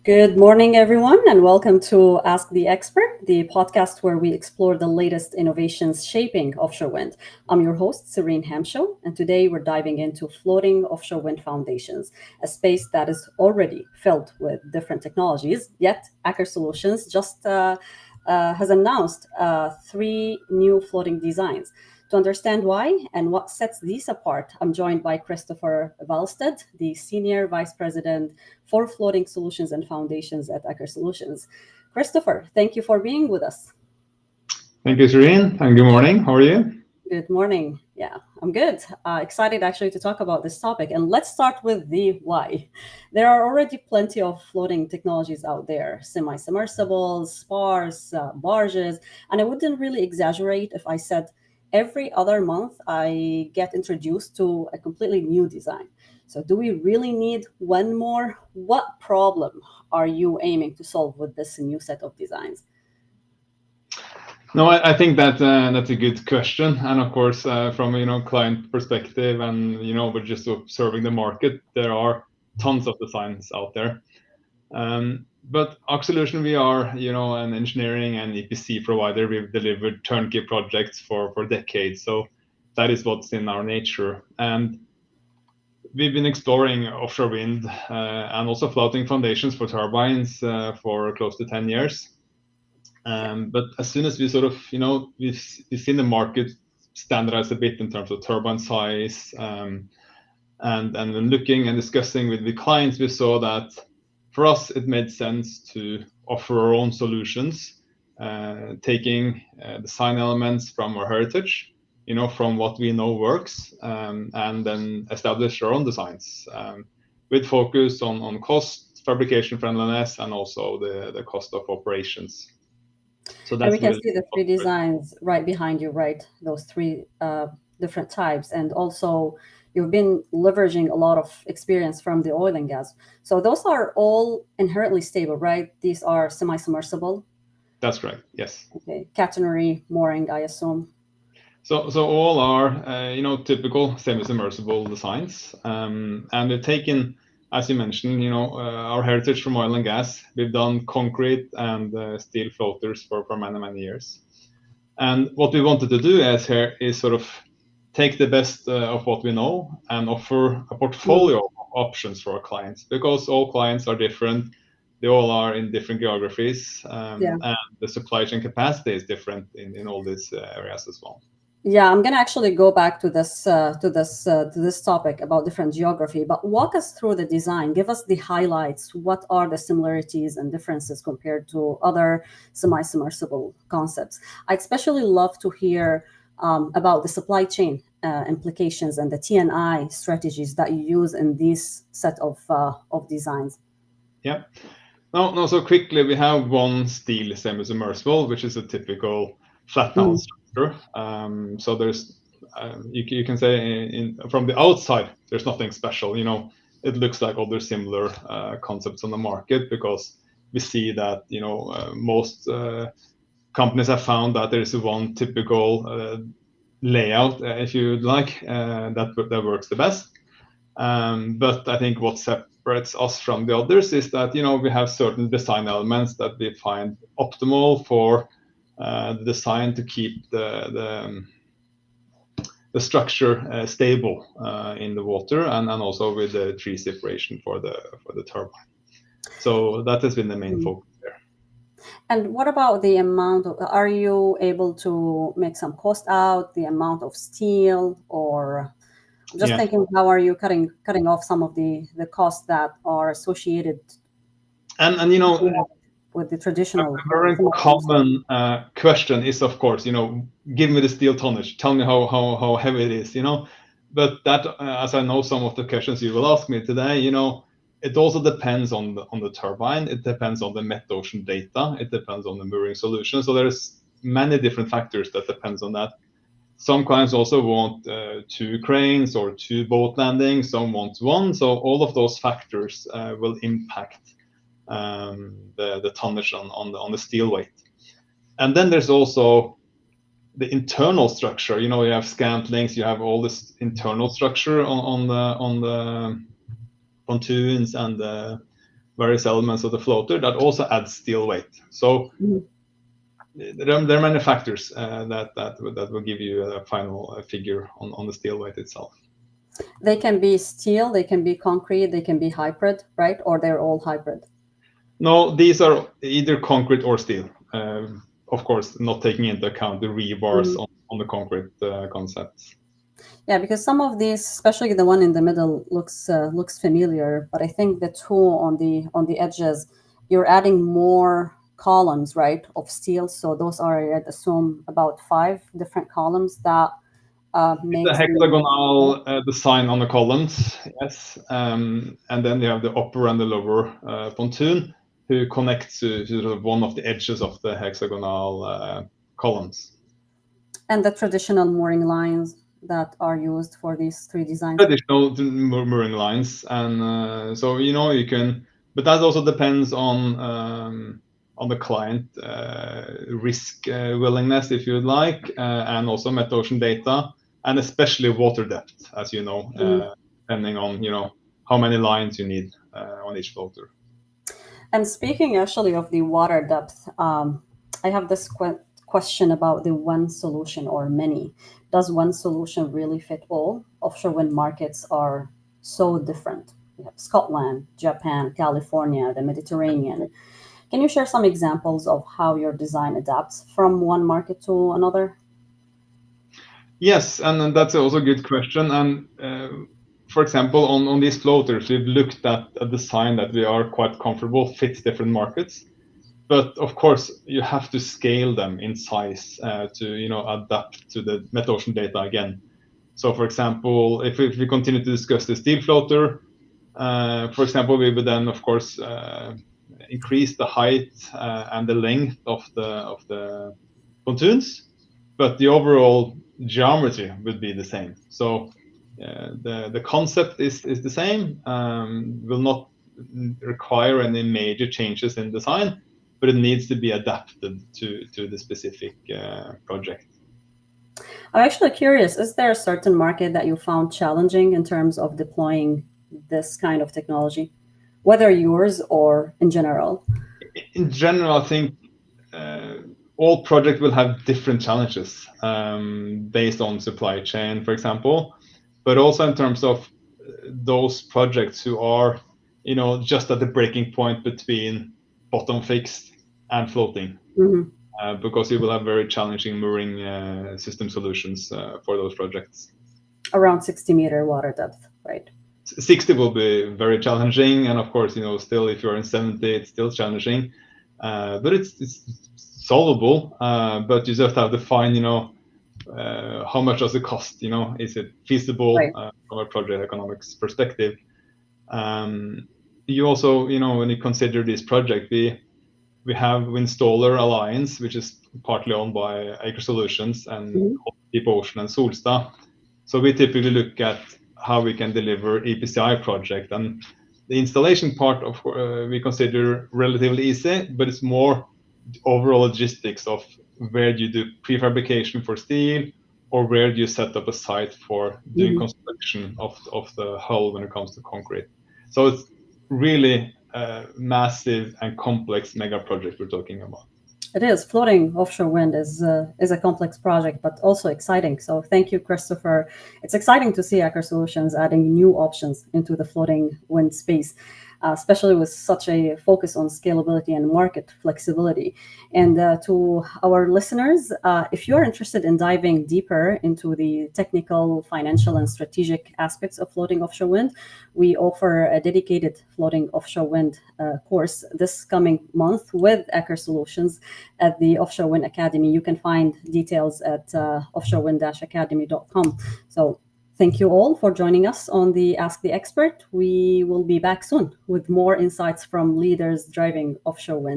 Good morning, everyone, and welcome to Ask the Expert, the podcast where we explore the latest innovations shaping offshore wind. I'm your host, Serene Hamshaw, and today we're diving into floating offshore wind foundations, a space that is already filled with different technologies. Yet, Aker Solutions just has announced three new floating designs. To understand why and what sets these apart, I'm joined by Christoffer Valstad, the Senior Vice President for Floating Solutions and Foundations at Aker Solutions. Christoffer, thank you for being with us. Thank you, Serene, and good morning. How are you? Good morning. Yeah, I'm good. Excited actually to talk about this topic. And let's start with the why. There are already plenty of floating technologies out there, semi-submersibles, spars, barges, and I wouldn't really exaggerate if I said every other month I get introduced to a completely new design. So do we really need one more? What problem are you aiming to solve with this new set of designs? No, I think that that's a good question, and of course, from client perspective, and we're just observing the market. There are tons of designs out there, but Aker Solutions, we are an engineering and EPC provider. We've delivered turnkey projects for decades, so that is what's in our nature. And we've been exploring offshore wind and also floating foundations for turbines for close to 10 years. But as soon as we sort of, we've seen the market standardize a bit in terms of turbine size, and then looking and discussing with the clients, we saw that for us it made sense to offer our own solutions, taking design elements from our heritage, from what we know works, and then establish our own designs with focus on cost, fabrication friendliness, and also the cost of operations. So And we that's can really see the three designs right behind you, right? Those three different types. And also, you've been leveraging a lot of experience from the oil and gas. So those are all inherently stable, right? These are semi-submersible. that's correct. Yes. Okay. Catenary mooring, I assume. So all are typical semi-submersible designs, and we've taken, as you mentioned, our heritage from oil and gas. We've done concrete and steel floaters for many years. And what we wanted to do is sort of take the best of what we know and offer a portfolio of options for our clients, because all clients are different. They all are in different geographies, Yeah. and the supply chain capacity is different in all these areas as well. Yeah, I'm gonna actually go back to this topic about different geography. But walk us through the design. Give us the highlights. What are the similarities and differences compared to other semi-submersible concepts? I'd especially love to hear about the supply chain implications and the TNI strategies that you use in these set of designs. Yeah. No. So quickly, we have one steel semi-submersible, which is a typical flat down structure. So there's, you can say from the outside, there's nothing special. It looks like other similar concepts on the market, because we see that most companies have found that there is one typical layout, if you like, that works the best. But I think what separates us from the others is that we have certain design elements that we find optimal for the design to keep the structure stable in the water, and also with the tree separation for the turbine. So that has been the main focus there. And what about the amount of, are you able to make some cost out, the amount of steel, or I'm just Yeah. thinking, how are you cutting off some of the costs that are associated And with the traditional? a very common question is, of course, give me the steel tonnage, tell me how heavy it is, But that, as I know some of the questions you will ask me today, it also depends on the turbine. It depends on the met ocean data. It depends on the mooring solution. So there's many different factors that depends on that. Some clients also want two cranes or two boat landings. Some want one. So all of those factors will impact the tonnage on the steel weight. And then there's also the internal structure. You have scantlings, you have all this internal structure on the pontoons and the various elements of the floater that also add steel weight. So Mhm. there are many factors that will give you a final figure on the steel weight itself. They can be steel, they can be concrete, they can be hybrid, right? Or they're all hybrid. No, these are either concrete or steel. Of course, not taking into account the rebars Mhm. on the concrete concepts. Yeah, because some of these, especially the one in the middle, looks familiar, but I think the two on the edges, you're adding more columns, right, of steel. So those are, I'd assume, about five different columns that It's a makes the yeah. hexagonal design on the columns, yes. And then you have the upper and the lower pontoon, who connects to sort of one of the edges of the hexagonal columns. And the traditional mooring lines that are used for these three designs. Traditional mooring lines, and so you can, but that also depends on the client risk willingness, if you would like, and also metocean data, and especially water depth, as you know, Mhm. depending on how many lines you need on each floater. And speaking actually of the water depth, I have this question about the one solution or many. Does one solution really fit all? Offshore wind markets are so different. We have Scotland, Japan, California, the Mediterranean. Can you share some examples of how your design adapts from one market to another? Yes, and that's also a good question. And for example, on these floaters, we've looked at a design that we are quite comfortable fits different markets. But of course, you have to scale them in size to adapt to the metocean data again. So, for example, if we continue to discuss the steel floater, for example, we would then, of course, increase the height and the length of the pontoons, but the overall geometry would be the same. So the concept is the same. Will not require any major changes in design, but it needs to be adapted to the specific project. I'm actually curious, is there a certain market that you found challenging in terms of deploying this kind of technology, whether yours or in general? In general, I think all projects will have different challenges based on supply chain, for example, but also in terms of those projects who are, just at the breaking point between bottom fixed and floating, Mhm. because you will have very challenging mooring system solutions for those projects. Around 60-meter water depth, right? 60 will be very challenging, and of course, still if you're in 70, it's still challenging, but it's solvable. But you just have to find, how much does it cost? Is it feasible Right. from a project economics perspective? You also, when you consider this project, we have Windstaller Alliance, which is partly owned by Aker Solutions and Mhm. Deep Ocean and Solstad. So we typically look at how we can deliver EPCI project, and the installation part of we consider relatively easy, but it's more overall logistics of where do you do prefabrication for steel, or where do you set up a site for doing Mhm. construction of the hull when it comes to concrete. So it's really a massive and complex mega project we're talking about. It is. Floating offshore wind is a complex project, but also exciting. So thank you, Christopher. It's exciting to see Aker Solutions adding new options into the floating wind space, especially with such a focus on scalability and market flexibility. And to our listeners, if you're interested in diving deeper into the technical, financial, and strategic aspects of floating offshore wind, we offer a dedicated floating offshore wind course this coming month with Aker Solutions at the Offshore Wind Academy. You can find details at offshorewind-academy.com. So thank you all for joining us on the Ask the Expert. We will be back soon with more insights from leaders driving offshore wind.